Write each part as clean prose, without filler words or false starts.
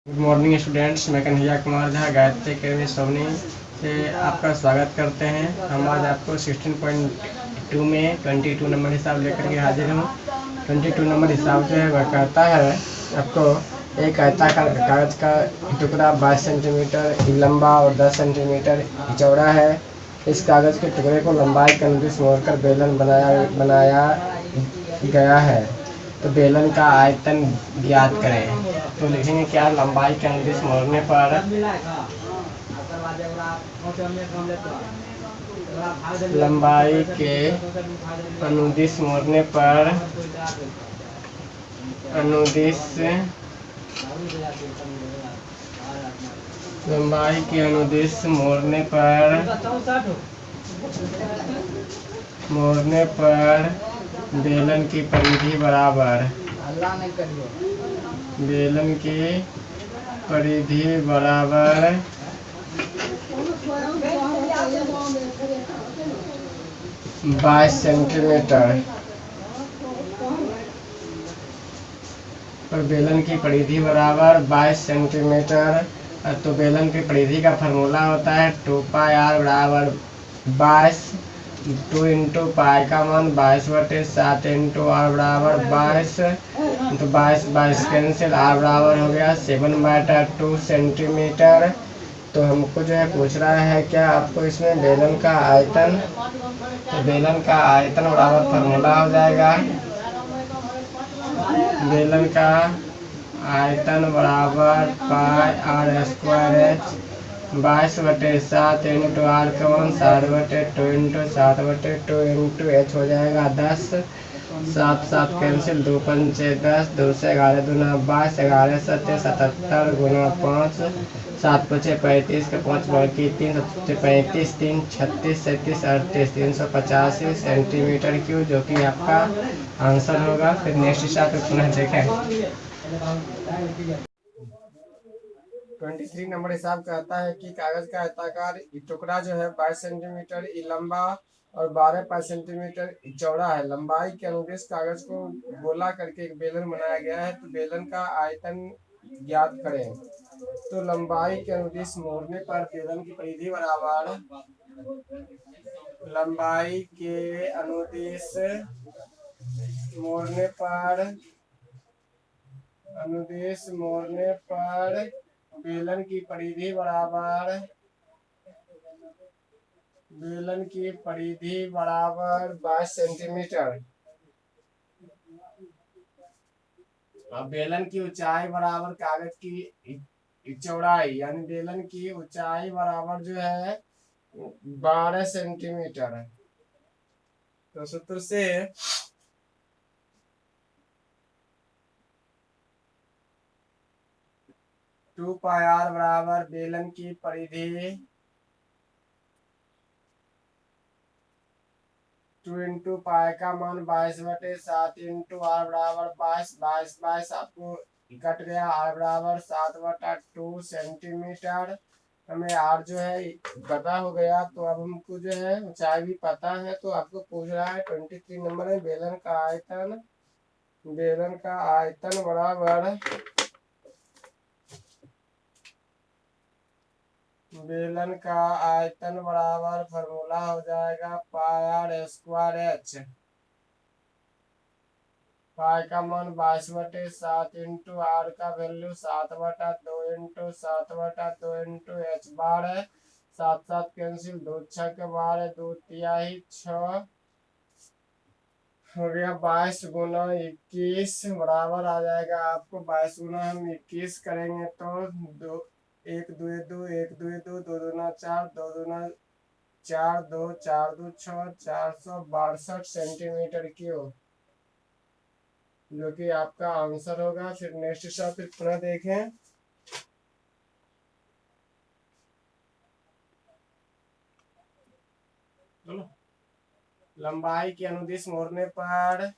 Good morning students, मैं Kanhaiya Kumar Jha Gayatri academy Soni से आपका स्वागत करते हैं। हम आज आपको 16.2 में 22 नंबर हिसाब लेकर के हाजिर हूँ। 22 नंबर हिसाब जो है वह कहता है आपको एक आयताकार कागज का टुकड़ा 22 सेंटीमीटर लंबा और 10 सेंटीमीटर चौड़ा है। इस कागज के टुकड़े को लंबाई के अनुदिश मोड़कर बेलन बनाया गया है। तो बेलन का आयतन ज्ञात करें। तो लिखेंगे क्या, लंबाई के अनुदिश मोड़ने पर लंबाई के अनुदिश मोड़ने पर अनुदिश लंबाई के अनुदिश मोड़ने पर बेलन की परिधि बराबर बेलन की परिधि बराबर 22 सेंटीमीटर और बेलन की परिधि बराबर 22 सेंटीमीटर। तो बेलन की परिधि का फार्मूला होता है 2πr बराबर 22। 2 इंटू पाई का मान 22/7 इंटू आर बराबर 22। तो 22 कैंसिल, आर बराबर हो गया 7/2 सेंटीमीटर। तो हमको जो है पूछ रहा है क्या आपको इसमें बेलन का आयतन। तो बेलन का आयतन बराबर फार्मूला हो जाएगा, बेलन का आयतन बराबर πr²h 22/7 इंटू आर का मान 7/2 इंटू 7/2 इंटू एच हो जाएगा 10। 7 7 कैंसिल, 2 पंचे 10, 2 से 11 दूना 22, 11 सत्ते 77 गुना 5, 7 पचे 35 के 5 बाकी 3 35 3 36 37 38 385 सेंटीमीटर क्यूब, जो कि आपका आंसर होगा। फिर नेक्स्ट हिसाब पे पुनः देखें। 23 नंबर हिसाब कहता है कि कागज का आयताकार टुकड़ा जो है 22 सेंटीमीटर लंबा और 12 सेंटीमीटर चौड़ा है। लंबाई के अनुदिश कागज को गोला करके एक बेलन बनाया गया है। तो बेलन का आयतन ज्ञात करें। तो लंबाई के अनुदिश मोड़ने पर बेलन की परिधि बराबर लंबाई के अनुदिश मोड़ने पर बेलन की परिधि बराबर 22 सेंटीमीटर। अब बेलन की ऊंचाई बराबर कागज की चौड़ाई, यानी बेलन की ऊंचाई बराबर जो है 12 सेंटीमीटर है। तो सूत्र से 2πr बराबर बेलन की परिधि 2 इंटू पाई का मान 22/7 इंटू आर बराबर 22 आपको कट गया, आर बराबर 7/2 सेंटीमीटर। हमें आर जो है पता हो गया। तो अब हमको जो है ऊंचाई भी पता है। तो आपको पूछ रहा है 23 नंबर में बेलन का आयतन बराबर फार्मूला हो जाएगा πr²h। पाई का मान 22/7 इंटू आर का वैल्यू 7/2 इंटू 7/2 इंटू एच बार है। 7 7 कैंसिल, 2 6 के 12, 2 तिहाई 6 हो गया। 22 गुना 21 बराबर आ जाएगा आपको 22 गुना हम 21 करेंगे तो 2 1 2 2 1 2 2 2 दूना 4 2 दूना 4 2 4 2 6 462 सेंटीमीटर क्यूब, जो कि आपका आंसर होगा। फिर नेक्स्ट हिसाब फिर पुनः देखें। लंबाई के अनुदिश मोड़ने पर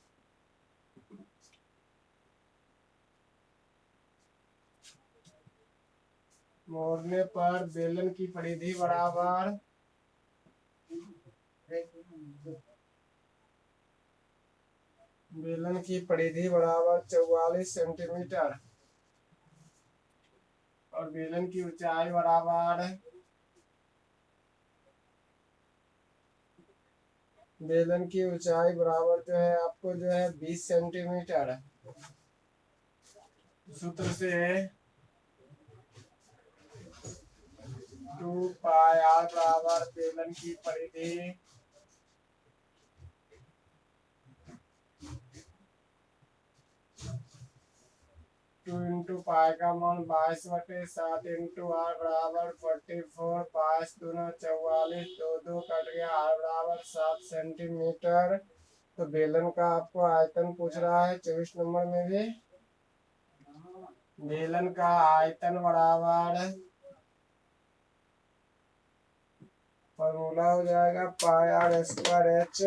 बेलन की परिधि बराबर बेलन की परिधि बराबर 44 सेंटीमीटर। बेलन की ऊंचाई बराबर जो है आपको जो है 20 सेंटीमीटर। सूत्र से 2 पाई आर बराबर बेलन की परिधि 2 इंटू पाई का मान 22/7 इंटू आर बराबर 44, 5 दूना 44, 2 कट गया, आर बराबर 7 सेंटीमीटर। तो बेलन का आपको आयतन पूछ रहा है 24 नंबर में भी। बेलन का आयतन बराबर फॉर्मूला हो जाएगा पाई आर स्क्वायर एच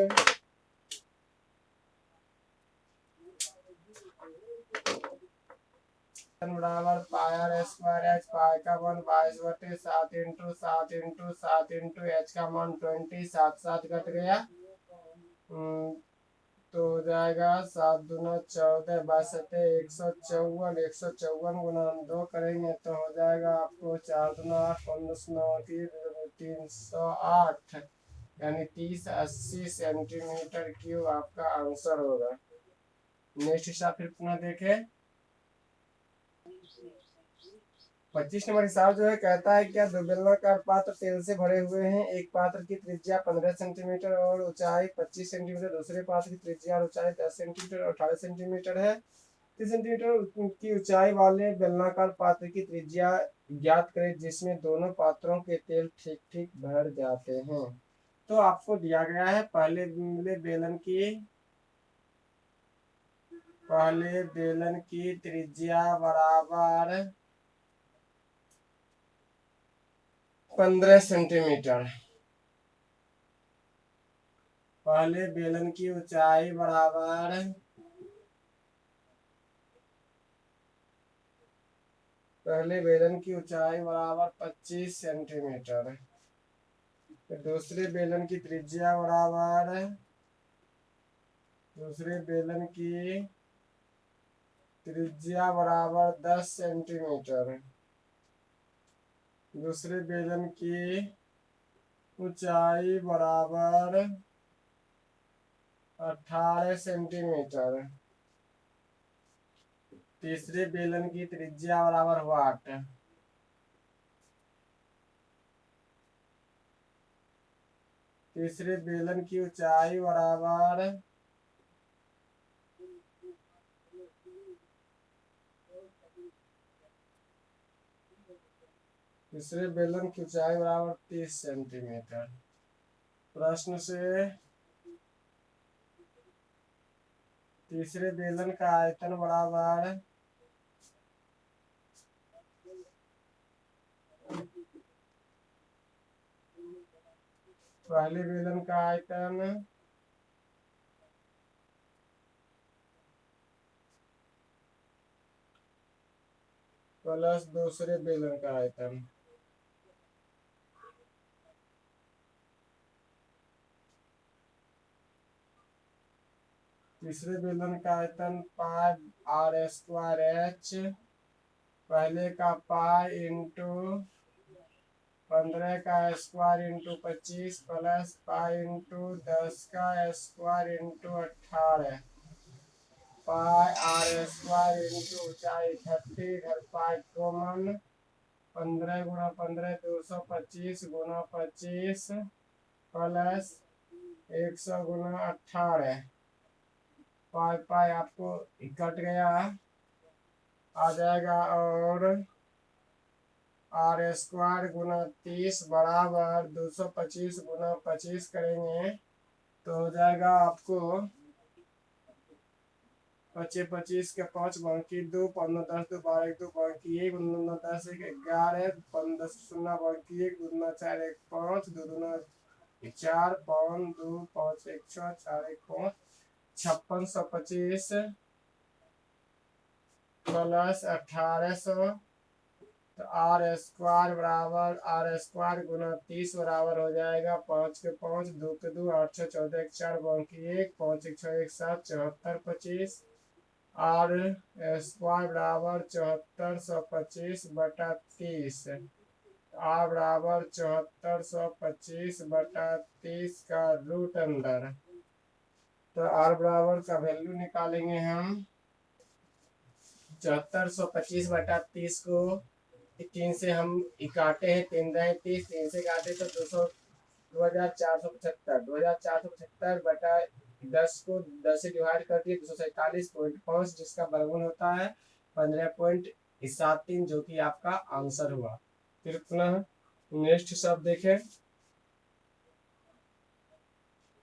बराबर पाई आर स्क्वायर एच। पाई का मान 22/7 इंटू 7 इंटू 7 इंटू एच का मान 20, 7 कट गया, तो हो जाएगा 7 दूना 14, 154, 154 गुना 2 करेंगे तो हो जाएगा आपको 4 दूना 8, 15 308, यानी 3080 सेंटीमीटर क्यूब आपका आंसर होगा। नेक्स्ट हिसाब फिर पुनः देखें। 25 नंबर हिसाब जो है कहता है क्या दो बेलनाकार पात्र तेल से भरे हुए हैं। एक पात्र की त्रिज्या 15 सेंटीमीटर और ऊंचाई 25 सेंटीमीटर, दूसरे पात्र की त्रिज्या और ऊंचाई 10 सेंटीमीटर और 18 सेंटीमीटर है। 30 सेंटीमीटर की ऊंचाई वाले बेलनाकार पात्र की त्रिज्या ज्ञात करें जिसमें दोनों पात्रों के तेल ठीक ठीक भर जाते हैं। तो आपको दिया गया है पहले बेलन की त्रिज्या बराबर 15 सेंटीमीटर। पहले बेलन की ऊंचाई बराबर 25 सेंटीमीटर। दूसरे बेलन की त्रिज्या बराबर 10 सेंटीमीटर। दूसरे बेलन की ऊंचाई बराबर 18 सेंटीमीटर। तीसरे बेलन की त्रिज्या बराबर हुआ 8। तीसरे बेलन की ऊंचाई बराबर तीसरे बेलन की ऊंचाई बराबर 30 सेंटीमीटर। प्रश्न से तीसरे बेलन का आयतन बराबर पहले बेलन का आयतन प्लस दूसरे बेलन का आयतन। तीसरे बेलन का आयतन पाई आर स्क्वायर एच, पहले का पाई इंटू 15 का square into 25 plus pi into 10 का square into 18 pi r square into ऊंचाई 30 घर पाई कॉमन 15 गुना 15 225 गुना 25 प्लस 100 गुना 18 पाई आपको कट गया आ जाएगा, और आर स्क्वायर गुना 30 बराबर 225 गुना 25 करेंगे तो हो जाएगा आपको 25 के 5 बाकी 2 15 10 2 12 2 बाकी 1 9 10 11 15 0 बाकी 1 2 4 1 5 2 2 4 5 2 5 1 6 4 1 5 5625 प्लस 1800, तो आर स्क्वायर गुना 30 बराबर हो जाएगा 5 के 5 2 के 2 8 6 14 1 4 बाकी 1 5 1 6 1 7 74 25 आर स्क्वायर बराबर 7425/30। आर बराबर 7425/30 का रूट अंदर। तो आर बराबर का वैल्यू निकालेंगे हम। 7425/30 को 3 से हम काटे हैं, 3×30, 3 से काटे तो 2475। 10 से डिवाइड कर दिए 247.5, जिसका वर्गमूल होता है 15.73, जो कि आपका आंसर हुआ। फिर पुनः नेक्स्ट शब्द देखें।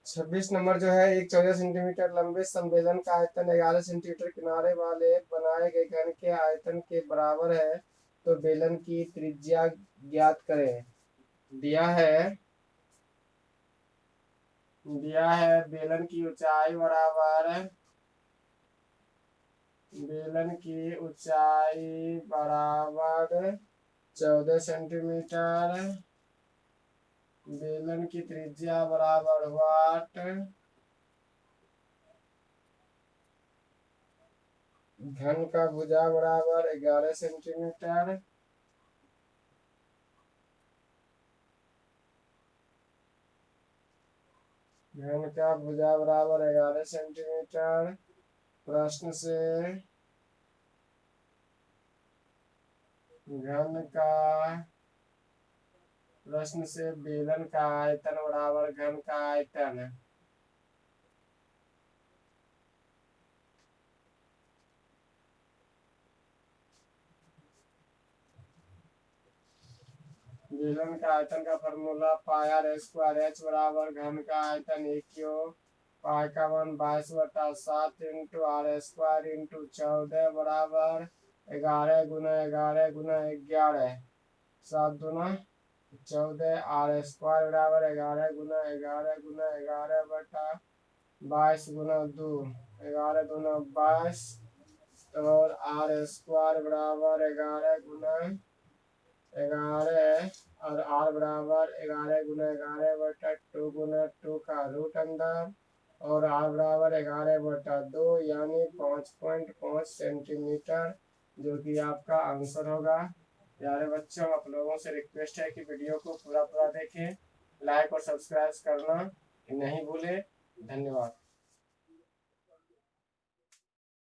26 नंबर जो है, एक 14 सेंटीमीटर लंबे संवेदन का आयतन 11 सेंटीमीटर किनारे वाले बनाए गए घन के आयतन के बराबर है, तो बेलन की त्रिज्या ज्ञात करें। दिया है बेलन की ऊंचाई बराबर 14 सेंटीमीटर। बेलन की त्रिज्या बराबर वाट। घन का भुजा बराबर 11 सेंटीमीटर। घन का भुजा बराबर 11 सेंटीमीटर। प्रश्न से बेलन का आयतन बराबर घन का आयतन। बेलन का आयतन का फॉर्मूला πr² बराबर घन का आयतन AQ π/1 22/7 × r² × 14 बराबर 11 × 11 × 11। 7 दूना 14। r² बराबर 11 × 11 × 11/22 × 2, 11 दूना 22। और r² बराबर 11 × 11 और r बराबर 11 × 11/2 × 2 का रूट अंदर, और r बराबर 11/2 यानी 5.5 सेंटीमीटर, जो कि आपका आंसर होगा। प्यारे बच्चों, आप लोगों से रिक्वेस्ट है कि वीडियो को पूरा देखें, लाइक और सब्सक्राइब करना नहीं भूलें। धन्यवाद।